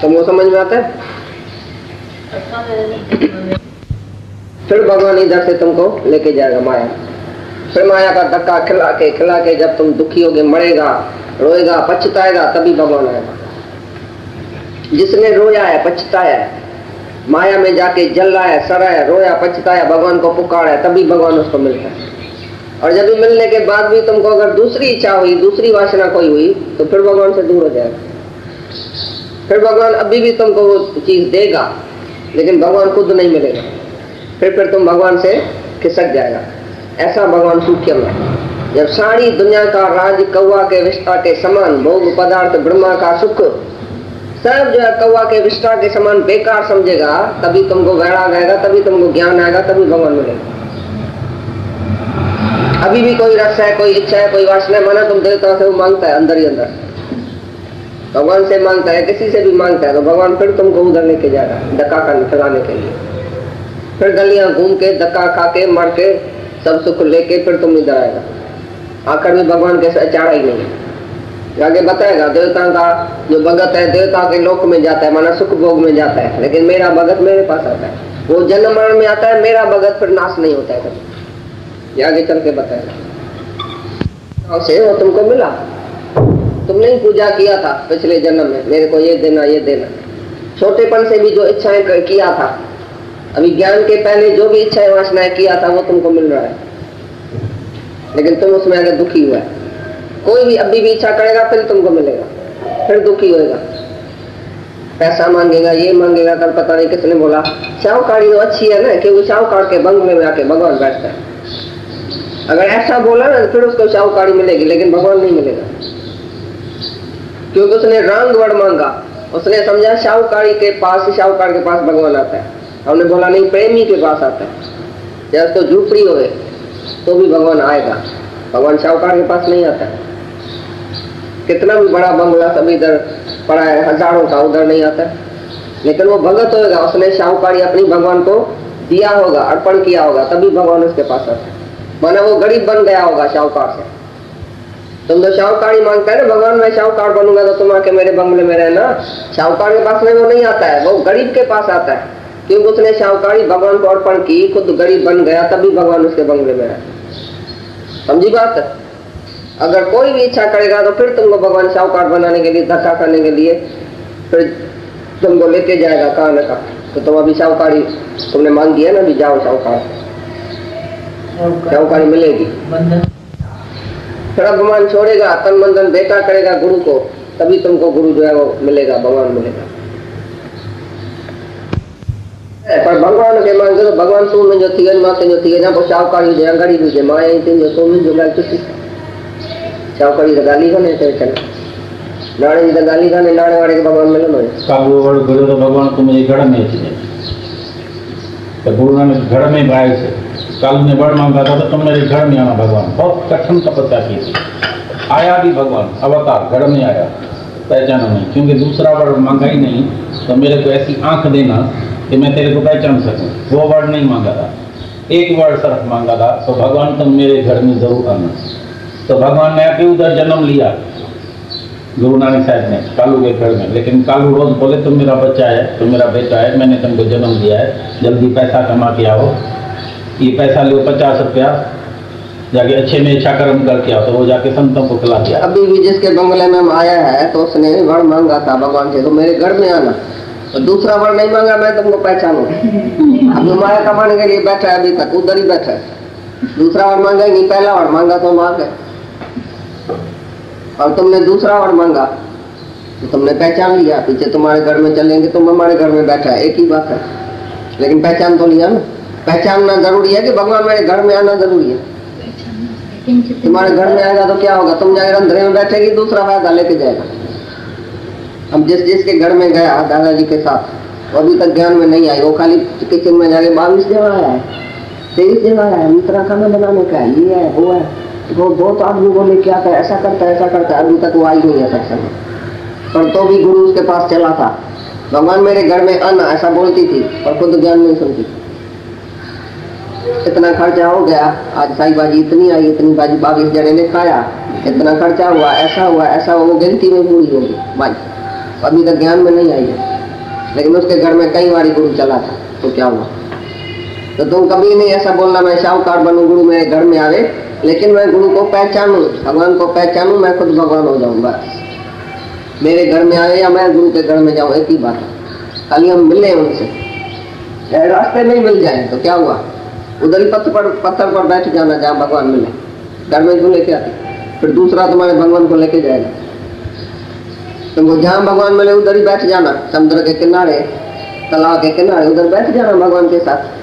तुमको समझ में आता है? फिर भगवान इधर से तुमको लेके जाएगा माया। फिर माया का धक्का खिला के जब तुम दुखी होगे, मरेगा, रोएगा, पछताएगा, तभी भगवान आएगा। जिसने रोया है, पछताया है, माया में जाके जल रहा है, सड़ा है, रोया, पछताया, भगवान को पुकारा है, तभी भगवान उसको मिलता है। और जब भी मिलने के बाद भी तुमको अगर दूसरी इच्छा हुई, दूसरी वासना कोई हुई, तो फिर भगवान से दूर हो जाएगा। फिर भगवान अभी भी तुमको वो चीज देगा, लेकिन भगवान खुद नहीं मिलेगा। फिर तुम भगवान से खिसक जाएगा। ऐसा भगवान सूक्ष्म है। जब सारी दुनिया का राज कौवा के विष्ठा के समान, भोग पदार्थ ब्रह्मा का सुख सब जो है कौवा के विष्ठा के समान बेकार समझेगा, तभी तुमको वैराग आएगा, तभी तुमको ज्ञान आएगा, तभी भगवान मिलेगा। अभी भी कोई रस है, कोई इच्छा है, कोई वासना है, माना तुम देवता से मांगता है, अंदर ही अंदर भगवान से मांगता है, किसी से भी मांगता है, तो भगवान फिर तुमको उधर लेके जा रहा है, धक्का खिलाने के लिए। फिर गलियां घूम के, धक्का खा के, मर के, सब सुख लेके फिर तुम इधर आएगा। आखिर में भगवान के चारा ही नहीं है। आगे बताएगा देवता का जो भगत है, देवता के लोक में जाता है, माना सुख भोग में जाता है, लेकिन मेरा भगत मेरे पास आता है। वो जन्म मरण में आता है, मेरा भगत फिर नाश नहीं होता है कभी। आगे चल के बताएगा। से वो तुमको मिला, तुमने ही पूजा किया था पिछले जन्म में, मेरे को ये देना, ये देना। छोटेपन से भी जो इच्छाएं किया था, अभी ज्ञान के पहले जो भी इच्छाएं वासनाएं किया था, वो तुमको मिल रहा है, लेकिन तुम उसमें अगर दुखी हुआ है। कोई भी अभी भी इच्छा करेगा, फिर तुमको मिलेगा, फिर दुखी होएगा, पैसा मांगेगा, ये मांगेगा। कल पता नहीं किसने बोला शाहूकारी तो अच्छी है ना, क्योंकि शाहूकार के बंगले में आके भगवान बैठता है। अगर ऐसा बोला ना, फिर उसको शाहूकारी मिलेगी, लेकिन भगवान नहीं मिलेगा, क्योंकि उसने रंग वर्ड मांगा। उसने समझा शाहूकार के पास भगवान आता है। हमने बोला नहीं, प्रेमी के पास आता है। जब उसको झूपड़ी होए तो भी भगवान आएगा, भगवान शाहूकार के पास नहीं आता है। कितना भी बड़ा बंगला सब इधर पड़ा है, हजारों का, उधर नहीं आता है। लेकिन वो भगत होगा, उसने शाहूकारी अपनी भगवान को दिया होगा, अर्पण किया होगा, तभी भगवान उसके पास आता है। माना वो गरीब बन गया होगा शाहूकार से। तुम तो शाहूकारी मांगता है ना, भगवान मैं शाहूकार बनूंगा तो तुम आके मेरे बंगले में रहना। शाहूकार के पास में वो नहीं आता है, वो गरीब के पास आता है, क्योंकि उसने शाहूकारी भगवान को अर्पण की, खुद गरीब बन गया, तभी भगवान उसके बंगले में रहता। समझी बात? अगर कोई भी इच्छा करेगा तो फिर तुमको भगवान शाहूकार बनाने के लिए, धक्का करने के लिए फिर तुमको लेके जाएगा कहाँ न कहाँ। तो तुम अभी शाहूकारी तुमने मांगी है ना, अभी जाओ शाहूकारी मिलेगी। फिर भगवान छोड़ेगा, तन मन धन बेटा करेगा गुरु को, तभी तुमको गुरु जो है वो मिलेगा, भगवान मिलेगा। पर भगवान के मांगे तो भगवान तू में जो थी माते जो थी ना, वो शाहूकारी जो गरीब जो माया थी जो तू में जो गाल चुकी शाहूकारी तो गाली बने थे चल नाड़े जी तो गाली खाने नाड़े वाले के भगवान मिले मोए काबू वड़ गुरु तो भगवान तुम ये घर में थी तो गुरु नानक घर में भाई से काल ने बड़ मांगा था तो तुम मेरे घर में आना। भगवान बहुत कठिन तपस्या की थी, आया भी भगवान अवतार घर में आया, पहचाना नहीं, क्योंकि दूसरा वर्ड मांगा ही नहीं। तो मेरे को ऐसी आंख देना कि मैं तेरे को पहचान सकूं, वो वर्ड नहीं मांगा था, एक वर्ड सिर्फ मांगा था, तो भगवान तुम मेरे घर में जरूर आना। तो भगवान ने आके उधर जन्म लिया गुरु नानक साहब ने कालू के घर में। लेकिन कालू रोज बोले तुम मेरा बच्चा है, तुम मेरा बेटा है, मैंने तुमको जन्म दिया है, जल्दी पैसा कमा के आओ, ये पैसा लो 50 रुपया, जाके अच्छे में अच्छा कर्म करके आओ। तो वो जाके संतों को खिला दिया। अभी भी जिसके बंगले में आया है तो उसने वर मांगा था भगवान से, तो मेरे घर में आना। तो दूसरा वर नहीं मांगा, मैं तुमको पहचानू। अब माया कमाने के लिए बैठा है, अभी तक उधर ही बैठा है। दूसरा वर मांगा ही नहीं, पहला वर मांगा तो मार गए, और तुमने दूसरा वर मांगा तो तुमने पहचान लिया। पीछे तुम्हारे घर में चलेंगे, तुम हमारे घर में बैठा है, एक ही बात है, लेकिन पहचान तो लिया ना। पहचानना जरूरी है कि भगवान मेरे घर में आना जरूरी है। तुम्हारे घर में आएगा तो क्या होगा, तुम जाकर अंधेरे में बैठेगी, दूसरा फायदा लेके जाएगा। अब जिसके घर में गया दादाजी के साथ, वो अभी तक ज्ञान में नहीं आई, वो खाली किचन में जाके 22 जगह आया है, 23 जगह आया है, इतना खाना बनाने का है, ये है वो है, वो बहुत आदमी बोले क्या था, ऐसा करता है ऐसा करता है, अभी तक वो आई नहीं है सत्संग। पर तो भी गुरु उसके पास चला था, भगवान मेरे घर में आना ऐसा बोलती थी, और खुद ज्ञान नहीं सुनती। इतना खर्चा हो गया, आज साई बाजी इतनी आई, इतनी बाजी 22 जने ने खाया, इतना खर्चा हुआ, ऐसा हुआ, वो गिनती में पूरी होगी भाई, अभी तक ज्ञान में नहीं आई है। लेकिन उसके घर में कई बारी गुरु चला था, तो क्या हुआ? तो तुम कभी नहीं ऐसा बोलना मैं शाहूकार बनूं, गुरु मेरे घर में आवे, लेकिन मैं गुरु को पहचानूं, भगवान को पहचानूं, मैं खुद भगवान हो जाऊं। बस मेरे घर में आवे या मैं गुरु के घर में जाऊं, एक ही बात है। खाली हम मिले उनसे, रास्ते में ही मिल जाए तो क्या हुआ? उधर ही पत्थर पर बैठ जाना जहाँ भगवान मिले, घर में क्यों लेके आते? फिर दूसरा तुम्हारे भगवान को लेके जाएगा। तुमको जहाँ भगवान मिले उधर ही बैठ जाना, समुद्र के किनारे, तालाब के किनारे, उधर बैठ जाना भगवान के साथ।